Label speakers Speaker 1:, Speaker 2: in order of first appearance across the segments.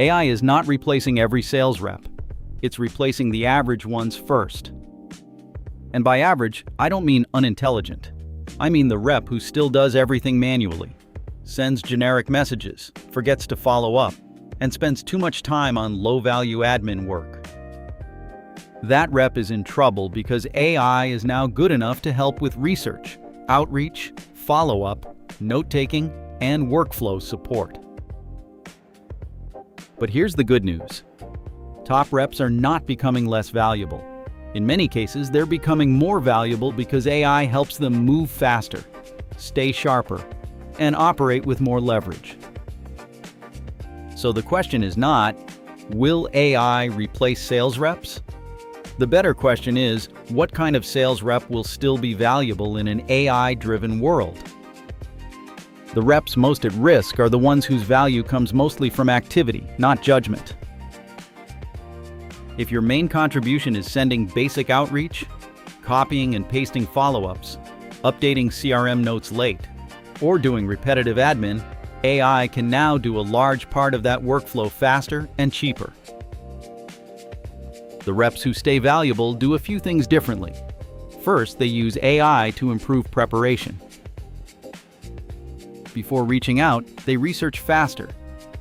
Speaker 1: AI is not replacing every sales rep. It's replacing the average ones first. And by average, I don't mean unintelligent. I mean the rep who still does everything manually, sends generic messages, forgets to follow up, and spends too much time on low-value admin work. That rep is in trouble because AI is now good enough to help with research, outreach, follow-up, note-taking, and workflow support. But here's the good news. Top reps are not becoming less valuable. In many cases, they're becoming more valuable because AI helps them move faster, stay sharper, and operate with more leverage. So the question is not, will AI replace sales reps? The better question is, what kind of sales rep will still be valuable in an AI-driven world? The reps most at risk are the ones whose value comes mostly from activity, not judgment. If your main contribution is sending basic outreach, copying and pasting follow-ups, updating CRM notes late, or doing repetitive admin, AI can now do a large part of that workflow faster and cheaper. The reps who stay valuable do a few things differently. First, they use AI to improve preparation. Before reaching out, they research faster.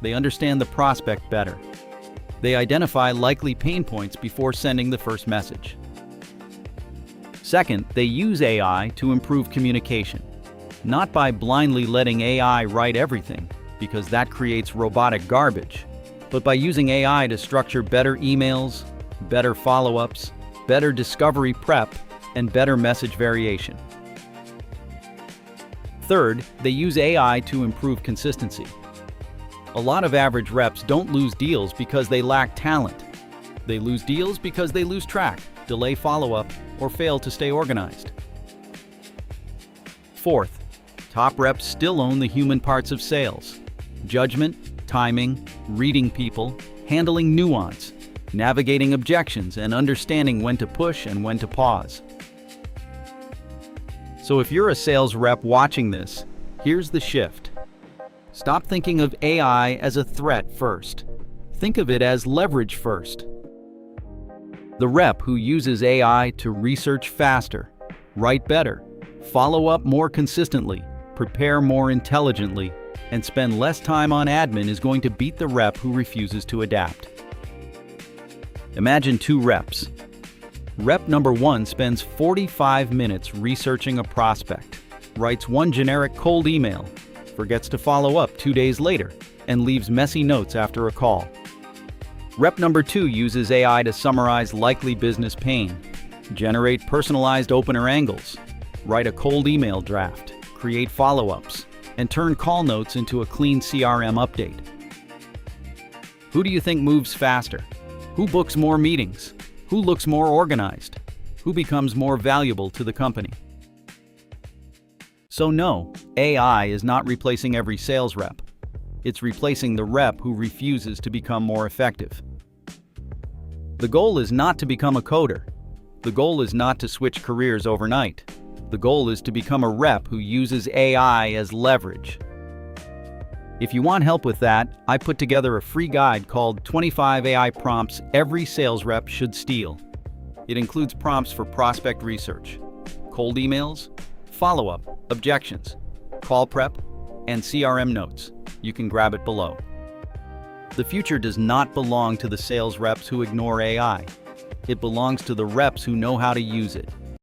Speaker 1: They understand the prospect better. They identify likely pain points before sending the first message. Second, they use AI to improve communication. Not by blindly letting AI write everything, because that creates robotic garbage, but by using AI to structure better emails, better follow-ups, better discovery prep, and better message variation. Third, they use AI to improve consistency. A lot of average reps don't lose deals because they lack talent. They lose deals because they lose track, delay follow-up, or fail to stay organized. Fourth, top reps still own the human parts of sales: judgment, timing, reading people, handling nuance, navigating objections, and understanding when to push and when to pause. So if you're a sales rep watching this, here's the shift. Stop thinking of AI as a threat first. Think of it as leverage first. The rep who uses AI to research faster, write better, follow up more consistently, prepare more intelligently, and spend less time on admin is going to beat the rep who refuses to adapt. Imagine two reps. Rep number 1 spends 45 minutes researching a prospect, writes one generic cold email, forgets to follow up 2 days later, and leaves messy notes after a call. Rep number 2 uses AI to summarize likely business pain, generate personalized opener angles, write a cold email draft, create follow-ups, and turn call notes into a clean CRM update. Who do you think moves faster? Who books more meetings? Who looks more organized? Who becomes more valuable to the company? So no, AI is not replacing every sales rep. It's replacing the rep who refuses to become more effective. The goal is not to become a coder. The goal is not to switch careers overnight. The goal is to become a rep who uses AI as leverage. If you want help with that, I put together a free guide called 25 AI Prompts Every Sales Rep Should Steal. It includes prompts for prospect research, cold emails, follow-up, objections, call prep, and CRM notes. You can grab it below. The future does not belong to the sales reps who ignore AI. It belongs to the reps who know how to use it.